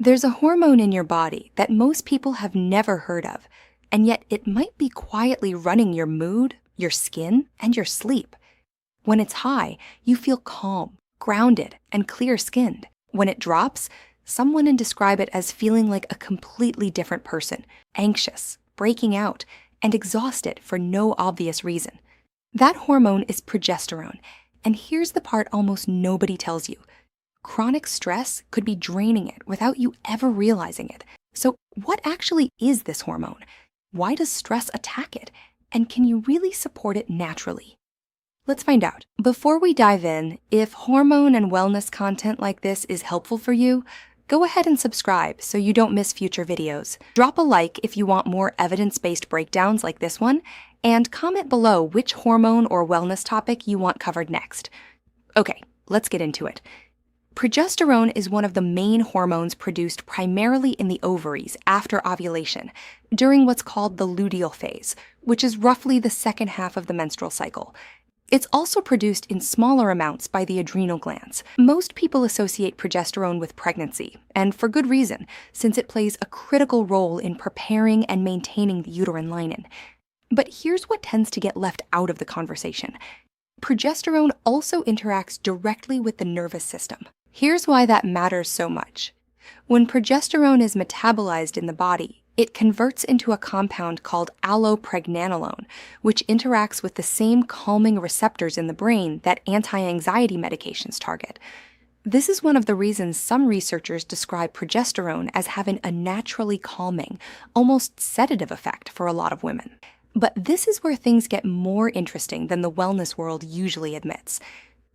There's a hormone in your body that most people have never heard of, and yet it might be quietly running your mood, your skin, and your sleep. When it's high, you feel calm, grounded, and clear-skinned. When it drops, some women describe it as feeling like a completely different person, anxious, breaking out, and exhausted for no obvious reason. That hormone is progesterone, and here's the part almost nobody tells you. Chronic stress could be draining it without you ever realizing it. So what actually is this hormone? Why does stress attack it? And can you really support it naturally? Let's find out. Before we dive in, if hormone and wellness content like this is helpful for you, go ahead and subscribe so you don't miss future videos. Drop a like if you want more evidence-based breakdowns like this one, and comment below which hormone or wellness topic you want covered next. Okay, let's get into it. Progesterone is one of the main hormones produced primarily in the ovaries after ovulation, during what's called the luteal phase, which is roughly the second half of the menstrual cycle. It's also produced in smaller amounts by the adrenal glands. Most people associate progesterone with pregnancy, and for good reason, since it plays a critical role in preparing and maintaining the uterine lining. But here's what tends to get left out of the conversation. Progesterone also interacts directly with the nervous system. Here's why that matters so much. When progesterone is metabolized in the body, it converts into a compound called allopregnanolone, which interacts with the same calming receptors in the brain that anti-anxiety medications target. This is one of the reasons some researchers describe progesterone as having a naturally calming, almost sedative effect for a lot of women. But this is where things get more interesting than the wellness world usually admits.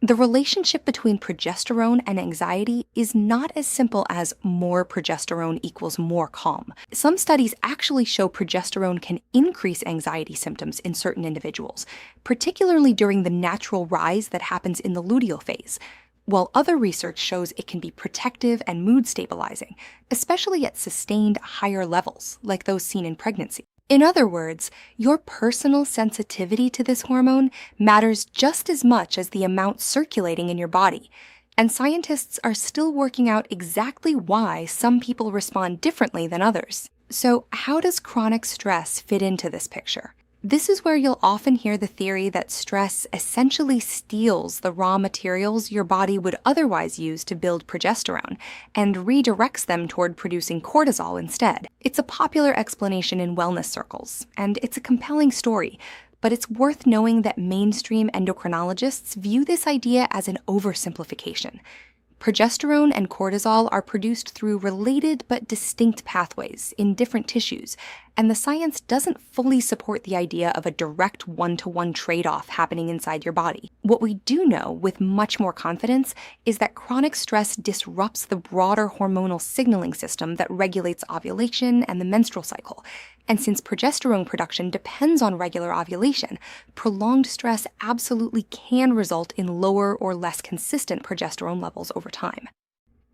The relationship between progesterone and anxiety is not as simple as more progesterone equals more calm. Some studies actually show progesterone can increase anxiety symptoms in certain individuals, particularly during the natural rise that happens in the luteal phase, while other research shows it can be protective and mood stabilizing, especially at sustained higher levels, like those seen in pregnancy. In other words, your personal sensitivity to this hormone matters just as much as the amount circulating in your body, and scientists are still working out exactly why some people respond differently than others. So how does chronic stress fit into this picture? This is where you'll often hear the theory that stress essentially steals the raw materials your body would otherwise use to build progesterone and redirects them toward producing cortisol instead. It's a popular explanation in wellness circles, and it's a compelling story, but it's worth knowing that mainstream endocrinologists view this idea as an oversimplification. Progesterone and cortisol are produced through related but distinct pathways in different tissues, and the science doesn't fully support the idea of a direct one-to-one trade-off happening inside your body. What we do know with much more confidence is that chronic stress disrupts the broader hormonal signaling system that regulates ovulation and the menstrual cycle. And since progesterone production depends on regular ovulation, prolonged stress absolutely can result in lower or less consistent progesterone levels over time.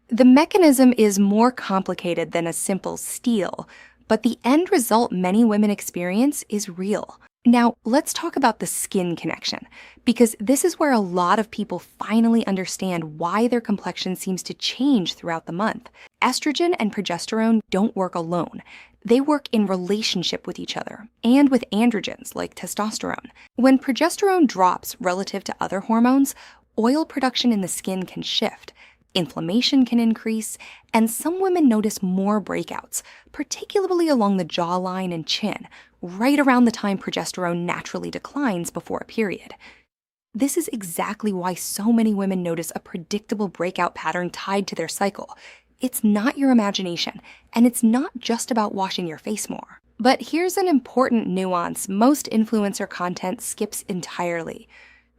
The mechanism is more complicated than a simple steal, but the end result many women experience is real. Now, let's talk about the skin connection, because this is where a lot of people finally understand why their complexion seems to change throughout the month. Estrogen and progesterone don't work alone. They work in relationship with each other, and with androgens like testosterone. When progesterone drops relative to other hormones, oil production in the skin can shift, inflammation can increase, and some women notice more breakouts, particularly along the jawline and chin, right around the time progesterone naturally declines before a period. This is exactly why so many women notice a predictable breakout pattern tied to their cycle. It's not your imagination, and it's not just about washing your face more. But here's an important nuance most influencer content skips entirely.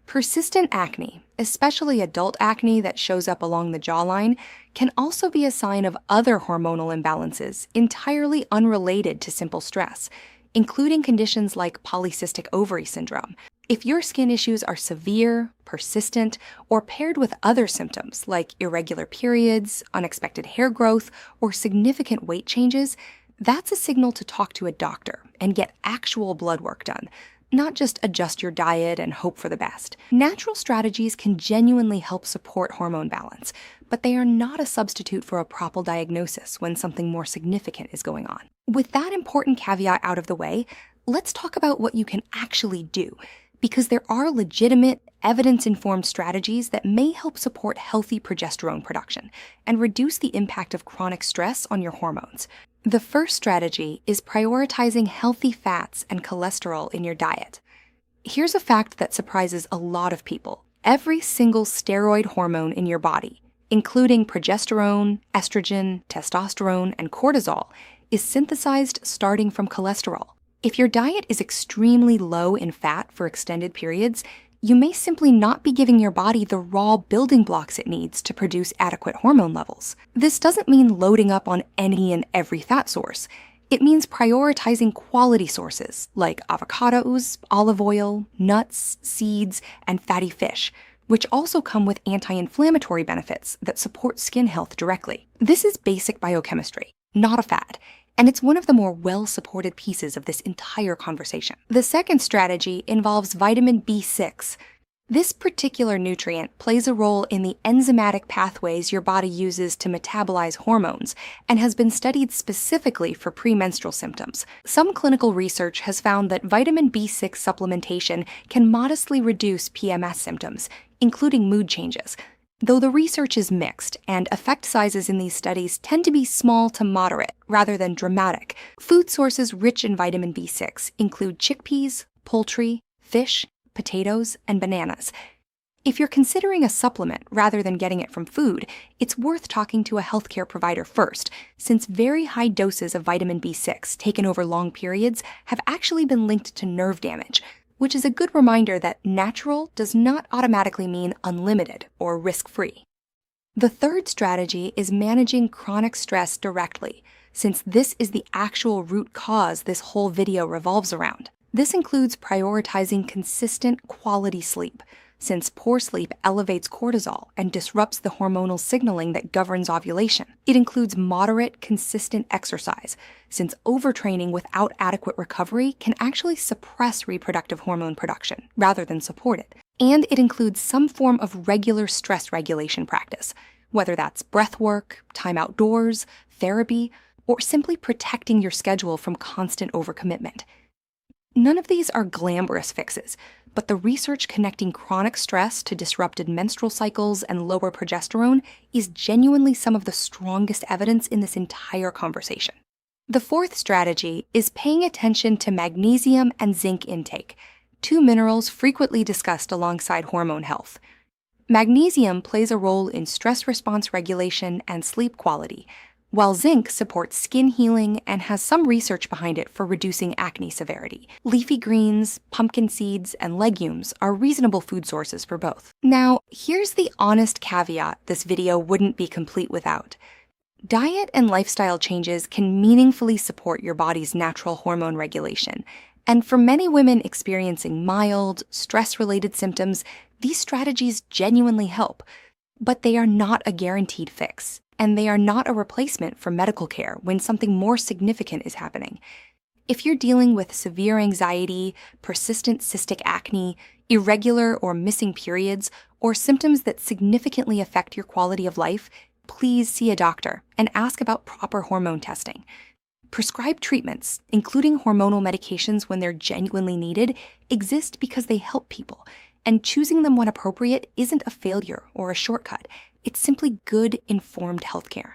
Persistent acne, especially adult acne that shows up along the jawline, can also be a sign of other hormonal imbalances entirely unrelated to simple stress, including conditions like polycystic ovary syndrome. If your skin issues are severe, persistent, or paired with other symptoms like irregular periods, unexpected hair growth, or significant weight changes, that's a signal to talk to a doctor and get actual blood work done. not just adjust your diet and hope for the best. Natural strategies can genuinely help support hormone balance, but they are not a substitute for a proper diagnosis when something more significant is going on. With that important caveat out of the way, let's talk about what you can actually do, because there are legitimate, evidence-informed strategies that may help support healthy progesterone production and reduce the impact of chronic stress on your hormones. The first strategy is prioritizing healthy fats and cholesterol in your diet. Here's a fact that surprises a lot of people. Every single steroid hormone in your body, including progesterone, estrogen, testosterone, and cortisol, is synthesized starting from cholesterol. If your diet is extremely low in fat for extended periods, you may simply not be giving your body the raw building blocks it needs to produce adequate hormone levels. This doesn't mean loading up on any and every fat source. It means prioritizing quality sources like avocados, olive oil, nuts, seeds, and fatty fish, which also come with anti-inflammatory benefits that support skin health directly. This is basic biochemistry, not a fad, and it's one of the more well-supported pieces of this entire conversation. The second strategy involves vitamin B6. This particular nutrient plays a role in the enzymatic pathways your body uses to metabolize hormones and has been studied specifically for premenstrual symptoms. Some clinical research has found that vitamin B6 supplementation can modestly reduce PMS symptoms, including mood changes, though the research is mixed and effect sizes in these studies tend to be small to moderate rather than dramatic. Food sources rich in vitamin B6 include chickpeas, poultry, fish, potatoes, and bananas. If you're considering a supplement rather than getting it from food, it's worth talking to a healthcare provider first, since very high doses of vitamin B6 taken over long periods have actually been linked to nerve damage, which is a good reminder that natural does not automatically mean unlimited or risk-free. The third strategy is managing chronic stress directly, since this is the actual root cause this whole video revolves around. This includes prioritizing consistent, quality sleep, since poor sleep elevates cortisol and disrupts the hormonal signaling that governs ovulation. It includes moderate, consistent exercise, since overtraining without adequate recovery can actually suppress reproductive hormone production rather than support it. And it includes some form of regular stress regulation practice, whether that's breath work, time outdoors, therapy, or simply protecting your schedule from constant overcommitment. None of these are glamorous fixes, but the research connecting chronic stress to disrupted menstrual cycles and lower progesterone is genuinely some of the strongest evidence in this entire conversation. The fourth strategy is paying attention to magnesium and zinc intake, two minerals frequently discussed alongside hormone health. Magnesium plays a role in stress response regulation and sleep quality, while zinc supports skin healing and has some research behind it for reducing acne severity. Leafy greens, pumpkin seeds, and legumes are reasonable food sources for both. Now, here's the honest caveat this video wouldn't be complete without. Diet and lifestyle changes can meaningfully support your body's natural hormone regulation, and for many women experiencing mild, stress-related symptoms, these strategies genuinely help, but they are not a guaranteed fix. And they are not a replacement for medical care when something more significant is happening. If you're dealing with severe anxiety, persistent cystic acne, irregular or missing periods, or symptoms that significantly affect your quality of life, please see a doctor and ask about proper hormone testing. Prescribed treatments, including hormonal medications when they're genuinely needed, exist because they help people, and choosing them when appropriate isn't a failure or a shortcut. It's simply good, informed healthcare.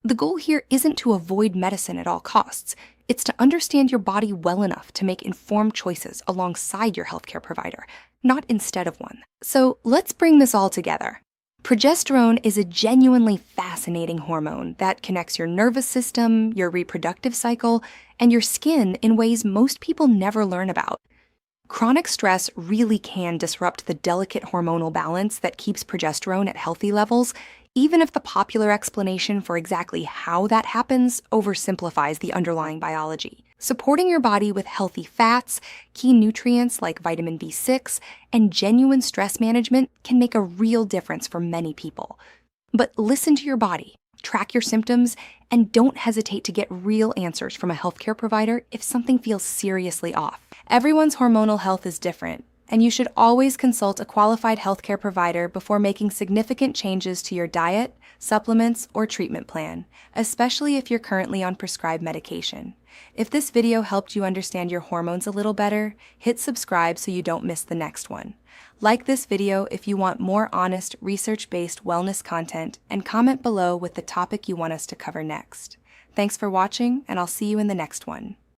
The goal here isn't to avoid medicine at all costs. It's to understand your body well enough to make informed choices alongside your healthcare provider, not instead of one. So let's bring this all together. Progesterone is a genuinely fascinating hormone that connects your nervous system, your reproductive cycle, and your skin in ways most people never learn about. Chronic stress really can disrupt the delicate hormonal balance that keeps progesterone at healthy levels, even if the popular explanation for exactly how that happens oversimplifies the underlying biology. Supporting your body with healthy fats, key nutrients like vitamin B6, and genuine stress management can make a real difference for many people. But listen to your body, track your symptoms, and don't hesitate to get real answers from a healthcare provider if something feels seriously off. Everyone's hormonal health is different, and you should always consult a qualified healthcare provider before making significant changes to your diet, supplements, or treatment plan, especially if you're currently on prescribed medication. If this video helped you understand your hormones a little better, hit subscribe so you don't miss the next one. Like this video if you want more honest, research-based wellness content, and comment below with the topic you want us to cover next. Thanks for watching, and I'll see you in the next one.